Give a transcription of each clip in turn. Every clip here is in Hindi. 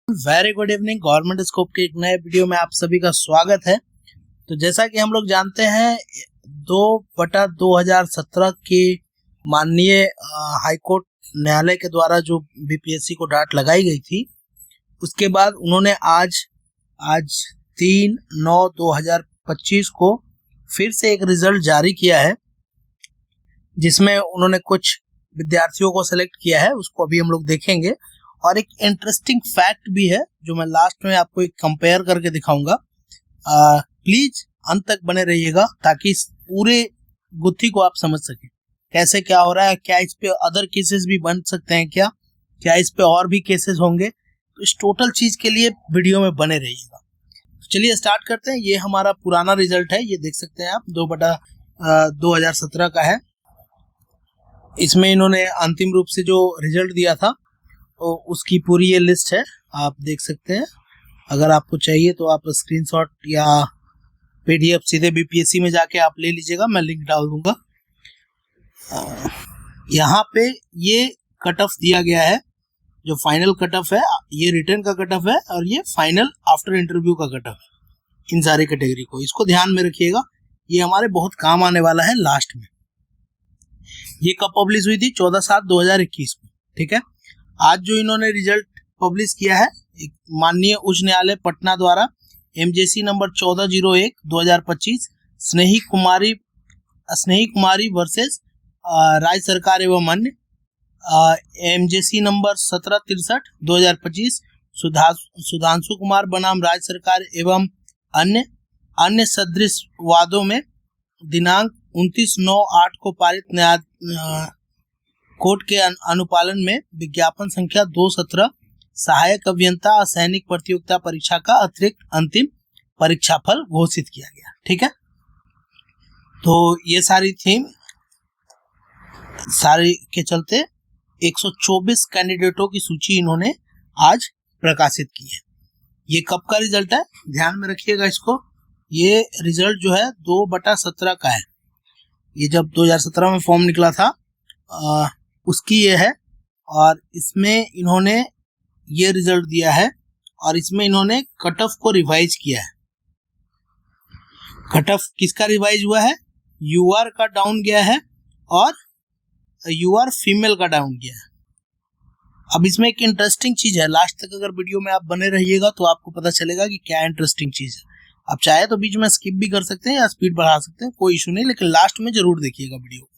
Very good evening. Government scope के एक नए वीडियो में आप सभी का स्वागत है। तो जैसा कि हम लोग जानते हैं 2/2017 की माननीय हाईकोर्ट न्यायालय के द्वारा जो बीपीएससी को डांट लगाई गई थी, उसके बाद उन्होंने आज 3/9/2025 को फिर से एक रिजल्ट जारी किया है, जिसमें उन्होंने कुछ विद्यार्थियों को सेलेक्ट किया है। उसको अभी हम लोग देखेंगे और एक इंटरेस्टिंग फैक्ट भी है जो मैं लास्ट में आपको एक कंपेयर करके दिखाऊंगा। प्लीज अंत तक बने रहिएगा ताकि इस पूरे गुत्थी को आप समझ सकें, कैसे क्या हो रहा है, क्या इस पे अदर केसेस भी बन सकते हैं, क्या इस पे और भी केसेस होंगे। तो इस टोटल चीज के लिए वीडियो में बने रहिएगा। तो चलिए स्टार्ट करते हैं। ये हमारा पुराना रिजल्ट है, ये देख सकते हैं आप 2/2017 का है। इसमें इन्होंने अंतिम रूप से जो रिजल्ट दिया था तो उसकी पूरी ये लिस्ट है, आप देख सकते हैं। अगर आपको चाहिए तो आप स्क्रीनशॉट या पीडीएफ सीधे बीपीएससी में जाके आप ले लीजिएगा, मैं लिंक डाल दूंगा। यहाँ पे ये कट ऑफ दिया गया है, जो फाइनल कट ऑफ है, ये रिटर्न का कट ऑफ है और ये फाइनल आफ्टर इंटरव्यू का कट ऑफ है। इन सारी कैटेगरी को इसको ध्यान में रखिएगा, ये हमारे बहुत काम आने वाला है लास्ट में। ये कब पब्लिश हुई थी? 14/7/2021 को। ठीक है, आज जो इन्होंने रिजल्ट पब्लिश किया है, माननीय उच्च न्यायालय पटना द्वारा एमजेसी नंबर 14/01/2025 स्नेही कुमारी वर्सेस राज्य सरकार एवं अन्य, एमजेसी नंबर 17/63/2025 सुधांशु कुमार बनाम राज्य सरकार एवं अन्य सदृश वादों में दिनांक 29/9/8 को पारित कोर्ट के अनुपालन में विज्ञापन संख्या 217 सहायक अभियंता सैनिक प्रतियोगिता परीक्षा का अतिरिक्त अंतिम परीक्षा फल घोषित किया गया। ठीक है, तो ये सारी थीम सारे के चलते 124 कैंडिडेटों की सूची इन्होंने आज प्रकाशित की है। ये कब का रिजल्ट है, ध्यान में रखिएगा इसको। ये रिजल्ट जो है 2/17 का है। ये जब 2017 में फॉर्म निकला था उसकी ये है, और इसमें इन्होंने ये रिजल्ट दिया है और इसमें इन्होंने कट ऑफ को रिवाइज किया है। कट ऑफ किसका रिवाइज हुआ है? यूआर का डाउन गया है और यूआर फीमेल का डाउन गया है। अब इसमें एक इंटरेस्टिंग चीज है, लास्ट तक अगर वीडियो में आप बने रहिएगा तो आपको पता चलेगा कि क्या इंटरेस्टिंग चीज है। आप चाहे तो बीच में स्किप भी कर सकते हैं या स्पीड बढ़ा सकते हैं, कोई इशू नहीं, लेकिन लास्ट में जरूर देखिएगा वीडियो।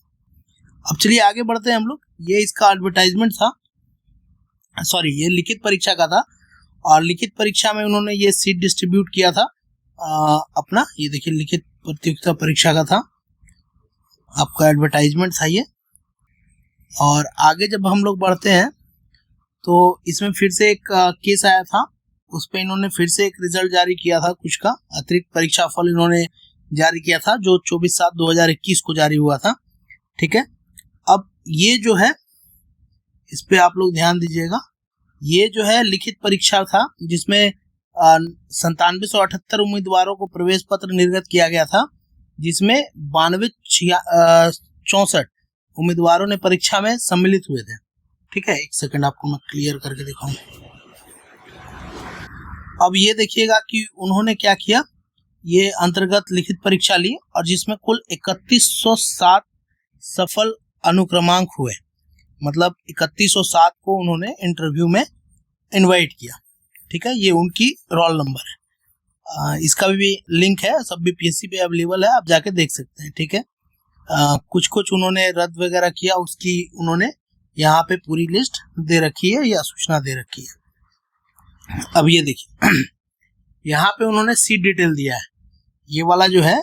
अब चलिए आगे बढ़ते हैं हम लोग। ये इसका एडवर्टाइजमेंट था, सॉरी ये लिखित परीक्षा का था, और लिखित परीक्षा में उन्होंने ये सीट डिस्ट्रीब्यूट किया था अपना। ये देखिए लिखित प्रतियोगिता परीक्षा का था, आपका एडवर्टाइजमेंट था ये। और आगे जब हम लोग बढ़ते हैं तो इसमें फिर से एक केस आया था, उस पर इन्होंने फिर से एक रिजल्ट जारी किया था, कुछ का अतिरिक्त परीक्षा फल इन्होंने जारी किया था, जो 24/7/2021 को जारी हुआ था। ठीक है, अब ये जो है इस पे आप लोग ध्यान दीजिएगा। ये जो है लिखित परीक्षा था, जिसमें 9778 उम्मीदवारों को प्रवेश पत्र निर्गत किया गया था, जिसमें 9264 उम्मीदवारों ने परीक्षा में सम्मिलित हुए थे। ठीक है, एक सेकंड आपको मैं क्लियर करके दिखाऊं। अब ये देखिएगा कि उन्होंने क्या किया। ये अंतर्गत लिखित परीक्षा ली और जिसमें कुल 3107 सफल अनुक्रमांक हुए, मतलब 3107 को उन्होंने इंटरव्यू में इनवाइट किया। ठीक है, ये उनकी रोल नंबर है। इसका भी लिंक है, सब बीपीएससी पे अवेलेबल है, आप जाके देख सकते हैं। ठीक है, कुछ उन्होंने रद्द वगैरह किया, उसकी उन्होंने यहाँ पे पूरी लिस्ट दे रखी है या सूचना दे रखी है। अब ये देखिए यहाँ पे उन्होंने सीट डिटेल दिया है। ये वाला जो है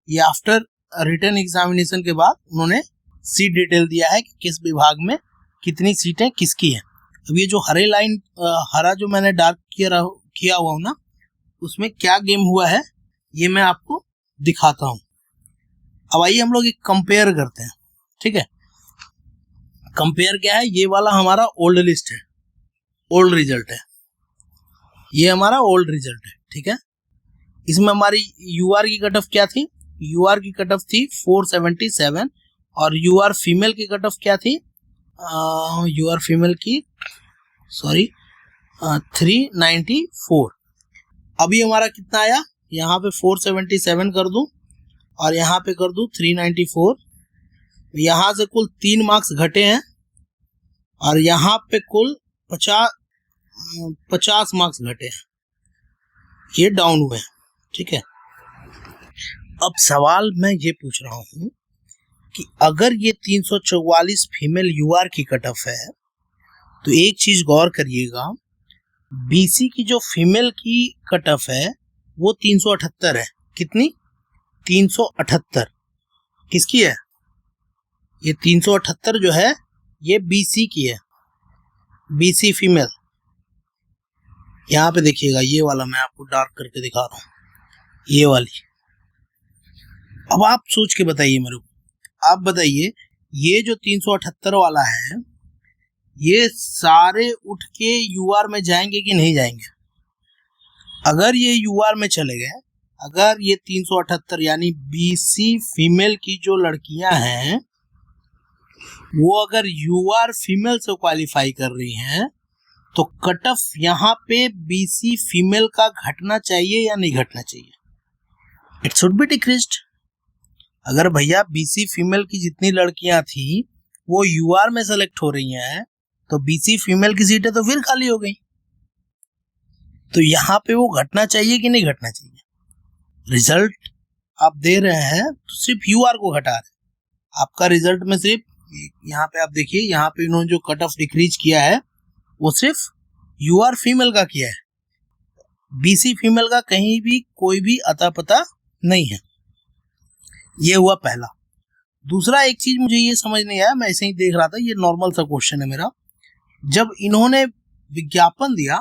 ये आफ्टर रिटन एग्जामिनेशन के बाद उन्होंने सीट डिटेल दिया है कि किस विभाग में कितनी सीटें किसकी हैं। अब ये जो हरे लाइन हरा जो मैंने डार्क किया हुआ हूँ ना, उसमें क्या गेम हुआ है ये मैं आपको दिखाता हूँ। अब आइए हम लोग एक कंपेयर करते हैं। ठीक है, कंपेयर क्या है, ये वाला हमारा ओल्ड लिस्ट है, ओल्ड रिजल्ट है, ये हमारा ओल्ड रिजल्ट है। ठीक है, इसमें हमारी यूआर की कट ऑफ क्या थी? यूआर की कट ऑफ थी 477 और यूआर फीमेल की कट ऑफ क्या थी? यूआर फीमेल की 394। अभी हमारा कितना आया, यहाँ पे 477 कर दूं और यहाँ पे कर दूं 394। यहाँ से कुल 3 मार्क्स घटे हैं और यहाँ पे कुल 50 मार्क्स घटे हैं, ये डाउन हुए हैं। ठीक है, अब सवाल मैं ये पूछ रहा हूँ कि अगर ये 344 फीमेल यूआर की कट ऑफ है तो एक चीज गौर करिएगा, बीसी की जो फीमेल की कट ऑफ है वो 378 है। कितनी? 378। किसकी है? ये 378 जो है ये बीसी की है, बीसी फीमेल। यहाँ पे देखिएगा, ये वाला मैं आपको डार्क करके दिखा रहा हूँ, ये वाली। अब आप सोच के बताइए मेरे को, आप बताइए ये जो 378 वाला है ये सारे उठ के यूआर में जाएंगे कि नहीं जाएंगे? अगर ये यूआर में चले गए, अगर ये 378 यानी बीसी फीमेल की जो लड़कियां हैं वो अगर यूआर फीमेल से क्वालिफाई कर रही हैं तो कट ऑफ यहाँ पे बीसी फीमेल का घटना चाहिए या नहीं घटना चाहिए? It should be decreased. अगर भैया बीसी फीमेल की जितनी लड़कियां थी वो यूआर में सेलेक्ट हो रही हैं तो बीसी फीमेल की सीटें तो फिर खाली हो गई, तो यहाँ पे वो घटना चाहिए कि नहीं घटना चाहिए? रिजल्ट आप दे रहे हैं तो सिर्फ यूआर को घटा रहे हैं। आपका रिजल्ट में सिर्फ यहाँ पे आप देखिए, यहाँ पे इन्होंने जो कट ऑफ डिक्रीज किया है वो सिर्फ यूआर फीमेल का किया है, बीसी फीमेल का कहीं भी कोई भी अता पता नहीं है। ये हुआ पहला। दूसरा एक चीज मुझे ये समझ नहीं आया, मैं ऐसे ही देख रहा था, ये नॉर्मल सा क्वेश्चन है मेरा। जब इन्होंने विज्ञापन दिया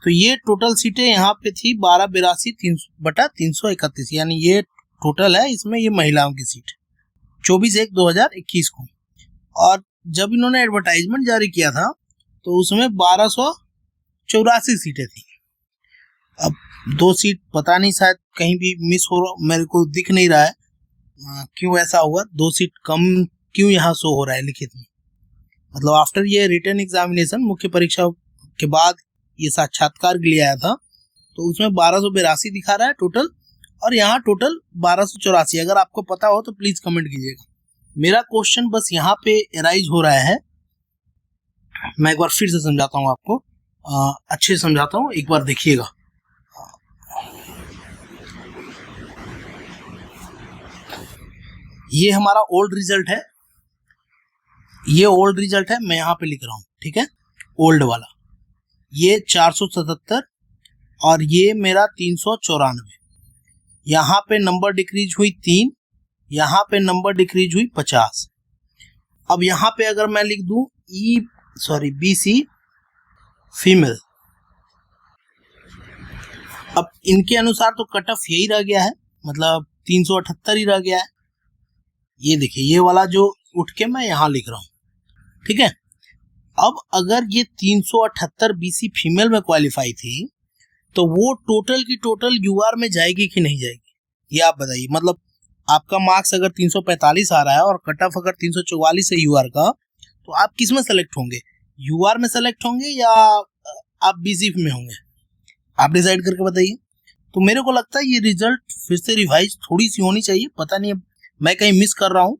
तो ये टोटल सीटें यहाँ पे थी 1282/331, यानी ये टोटल है, इसमें ये महिलाओं की सीट 24/1/2021 को। और जब इन्होंने एडवर्टाइजमेंट जारी किया था तो उसमें 1284 सीटें थी। अब 2 सीट पता नहीं, शायद कहीं भी मिस हो रहा, मेरे को दिख नहीं रहा है क्यों ऐसा हुआ, 2 सीट कम क्यों यहाँ शो हो रहा है लिखित में। मतलब आफ्टर ये रिटन एग्जामिनेशन, मुख्य परीक्षा के बाद ये साक्षात्कार के लिए आया था तो उसमें 1282 दिखा रहा है टोटल, और यहाँ टोटल 1284। अगर आपको पता हो तो प्लीज कमेंट कीजिएगा। मेरा क्वेश्चन बस यहाँ पे एराइज हो रहा है, मैं एक बार फिर से समझाता हूँ आपको, अच्छे से समझाता हूँ, एक बार देखिएगा। ये हमारा ओल्ड रिजल्ट है, ये ओल्ड रिजल्ट है, मैं यहाँ पे लिख रहा हूँ, ठीक है, ओल्ड वाला। ये 477 और ये मेरा 394। यहाँ पे नंबर डिक्रीज हुई 3, यहाँ पे नंबर डिक्रीज हुई 50। अब यहाँ पे अगर मैं लिख दूं बीसी फीमेल, अब इनके अनुसार तो कट ऑफ यही रह गया है, मतलब 378 ही रह गया है। ये देखिए, ये वाला जो उठ के मैं यहाँ लिख रहा हूँ, ठीक है। अब अगर ये 378 बीसी फीमेल में क्वालिफाई थी तो वो टोटल की टोटल यूआर में जाएगी कि नहीं जाएगी, ये आप बताइए। मतलब आपका मार्क्स अगर 345 आ रहा है और कट ऑफ अगर 344 है यूआर का, तो आप किस में सेलेक्ट होंगे? यूआर में सेलेक्ट होंगे या आप बीसी में होंगे? आप डिसाइड करके बताइए। तो मेरे को लगता है ये रिजल्ट फिर से रिवाइज थोड़ी सी होनी चाहिए, पता नहीं मैं कहीं मिस कर रहा हूँ।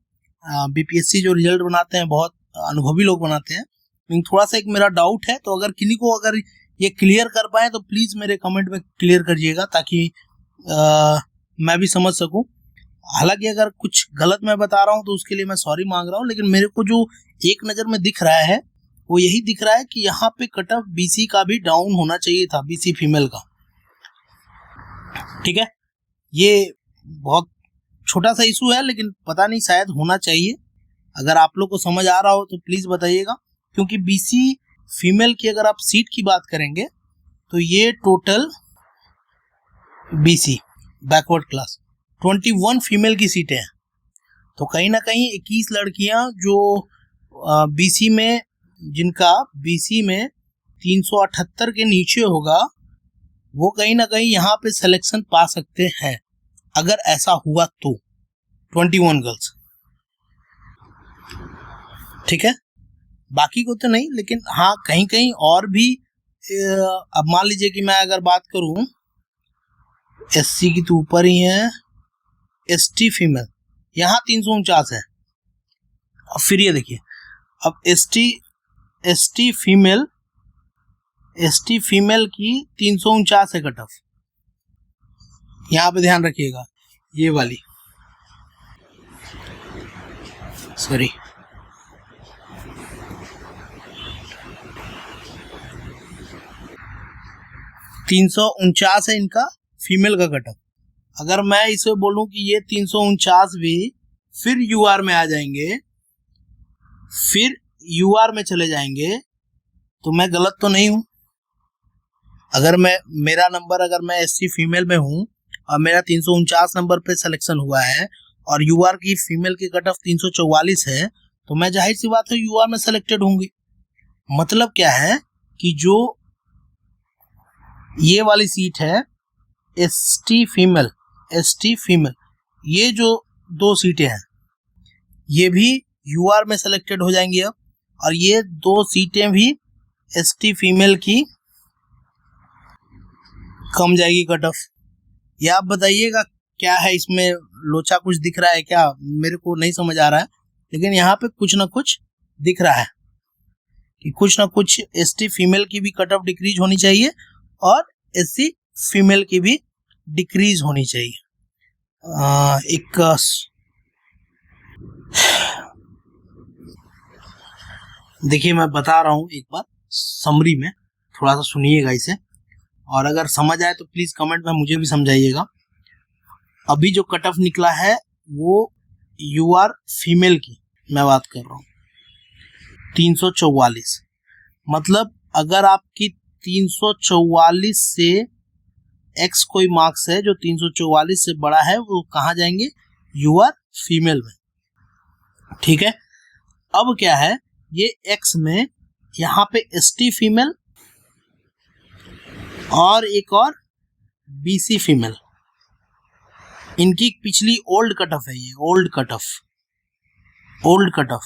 बीपीएससी जो रिजल्ट बनाते हैं बहुत अनुभवी लोग बनाते हैं, लेकिन थोड़ा सा एक मेरा डाउट है, तो अगर किन्हीं को अगर ये क्लियर कर पाए तो प्लीज मेरे कमेंट में क्लियर करिएगा ताकि मैं भी समझ सकूं। हालांकि अगर कुछ गलत मैं बता रहा हूं तो उसके लिए मैं सॉरी मांग रहा हूं, लेकिन मेरे को जो एक नजर में दिख रहा है वो यही दिख रहा है कि यहाँ पे कट ऑफ बीसी का भी डाउन होना चाहिए था, बीसी फीमेल का, ठीक है। ये बहुत छोटा सा इशू है, लेकिन पता नहीं शायद होना चाहिए। अगर आप लोग को समझ आ रहा हो तो प्लीज बताइएगा, क्योंकि बीसी फीमेल की अगर आप सीट की बात करेंगे तो ये total BC backward class 21 female की सीटें हैं, तो कहीं ना कहीं 21 लड़कियां जो बीसी में, जिनका बीसी में 378 के नीचे होगा, वो कहीं ना कहीं यहाँ पे सिलेक्शन पा सकते हैं अगर ऐसा हुआ तो, 21 गर्ल्स, ठीक है। बाकी को तो नहीं, लेकिन हाँ कहीं कहीं और भी अब मान लीजिए कि मैं अगर बात करूं SC की तो ऊपर ही है, ST फीमेल यहाँ 349 है। अब फिर ये देखिए, अब ST फीमेल की 349 है कट ऑफ, यहाँ पे ध्यान रखिएगा, ये वाली, सॉरी, तीन सौ उनचास है इनका फीमेल का कट ऑफ। अगर मैं इसे बोलूं कि ये 349 भी फिर UR में आ जाएंगे, फिर UR में चले जाएंगे, तो मैं गलत तो नहीं हूं। अगर मेरा नंबर, अगर मैं SC फीमेल में हूं और मेरा 349 नंबर पे सिलेक्शन हुआ है और UR की फीमेल की कट ऑफ 344 है, तो मैं जाहिर सी बात है UR में सेलेक्टेड होंगी। मतलब क्या है कि जो ये वाली सीट है ST फीमेल, ये जो दो सीटें हैं ये भी UR में सेलेक्टेड हो जाएंगी अब, और ये दो सीटें भी ST फीमेल की कम जाएगी कट ऑफ। ये आप बताइएगा क्या है इसमें, लोचा कुछ दिख रहा है क्या? मेरे को नहीं समझ आ रहा है, लेकिन यहाँ पे कुछ ना कुछ दिख रहा है कि कुछ ना कुछ ST फीमेल की भी कट ऑफ डिक्रीज होनी चाहिए और SC फीमेल की भी डिक्रीज होनी चाहिए। एक देखिए मैं बता रहा हूँ एक बार समरी में, थोड़ा सा सुनिएगा इसे, और अगर समझ आए तो प्लीज कमेंट में मुझे भी समझाइएगा। अभी जो कट ऑफ निकला है वो UR फीमेल की मैं बात कर रहा हूँ, 344। मतलब अगर आपकी 344 से X कोई मार्क्स है जो 344 से बड़ा है, वो कहाँ जाएंगे? UR फीमेल में। ठीक है, अब क्या है, ये X में यहाँ पे ST फीमेल और एक और BC फीमेल, इनकी पिछली ओल्ड कट ऑफ है, ये ओल्ड कट ऑफ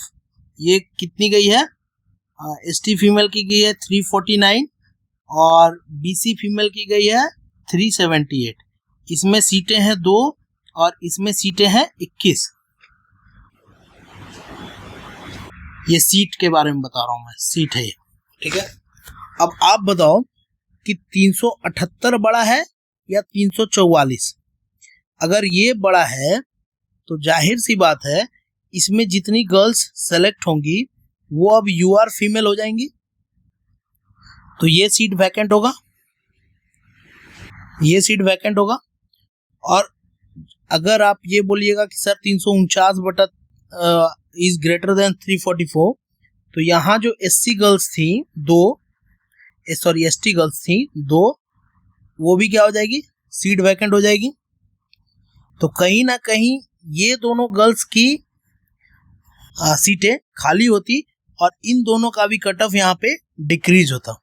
ये कितनी गई है? ST फीमेल की गई है 349 और BC फीमेल की गई है 378। इसमें सीटें हैं 2 और इसमें सीटें हैं 21। ये सीट के बारे में बता रहा हूं मैं, सीट है ये। ठीक है, अब आप बताओ कि 378 बड़ा है या 344? अगर ये बड़ा है तो जाहिर सी बात है इसमें जितनी गर्ल्स सेलेक्ट होंगी वो अब UR फीमेल हो जाएंगी, तो ये सीट वैकेंट होगा, ये सीट वैकेंट होगा। और अगर आप ये बोलिएगा कि सर 349 बटा इज ग्रेटर देन 344, तो यहाँ जो SC गर्ल्स थी 2, सॉरी ST गर्ल्स थी 2, वो भी क्या हो जाएगी? सीट वैकेंट हो जाएगी। तो कहीं ना कहीं ये दोनों गर्ल्स की सीटें खाली होती और इन दोनों का भी कट ऑफ यहाँ पे डिक्रीज होता।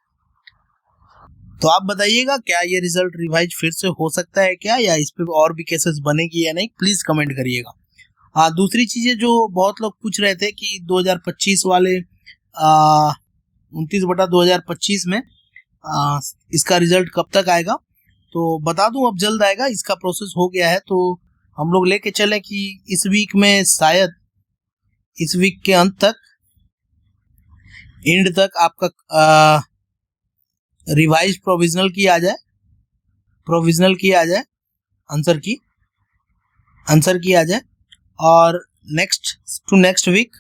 तो आप बताइएगा क्या ये रिजल्ट रिवाइज फिर से हो सकता है क्या, या इस पे और भी केसेस बनेगी या नहीं, प्लीज कमेंट करिएगा। हाँ, दूसरी चीजें जो बहुत लोग पूछ रहे थे कि 2025 वाले 29/2025 में इसका रिजल्ट कब तक आएगा, तो बता दूं अब जल्द आएगा, इसका प्रोसेस हो गया है। तो हम लोग लेके चले कि इस वीक में, शायद इस वीक के अंत तक, एंड तक आपका रिवाइज प्रोविजनल की आ जाए, आंसर की आ जाए। और नेक्स्ट वीक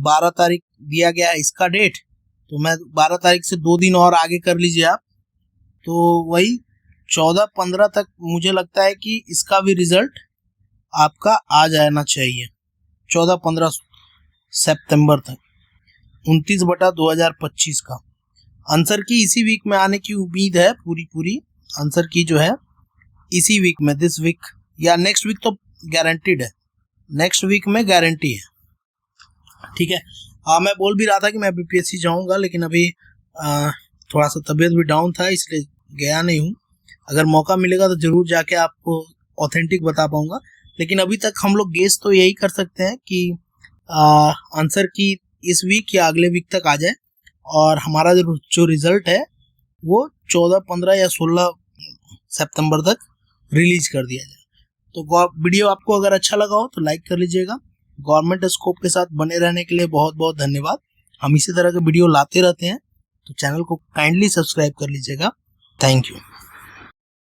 12 तारीख दिया गया है इसका डेट, तो मैं 12 तारीख से 2 दिन और आगे कर लीजिए आप, तो वही 14-15 तक मुझे लगता है कि इसका भी रिजल्ट आपका आ जाना चाहिए, 14-15 सितंबर तक 29/2025 का। आंसर की इसी वीक में आने की उम्मीद है, पूरी आंसर की जो है इसी वीक में, दिस वीक या नेक्स्ट वीक तो गारंटीड है, नेक्स्ट वीक में गारंटी है। ठीक है, मैं बोल भी रहा था कि मैं BPSC जाऊंगा, लेकिन अभी थोड़ा सा तबीयत भी डाउन था इसलिए गया नहीं हूँ। अगर मौका मिलेगा तो जरूर जाके आपको ऑथेंटिक बता पाऊंगा, लेकिन अभी तक हम लोग गेस तो यही कर सकते हैं कि आंसर की इस वीक या अगले वीक तक आ जाए और हमारा जो रिजल्ट है वो 14, 15 या 16 सितंबर तक रिलीज कर दिया जाए। तो वीडियो आपको अगर अच्छा लगा हो तो लाइक कर लीजिएगा। गवर्नमेंट स्कोप के साथ बने रहने के लिए बहुत बहुत धन्यवाद। हम इसी तरह के वीडियो लाते रहते हैं, तो चैनल को काइंडली सब्सक्राइब कर लीजिएगा। Thank you.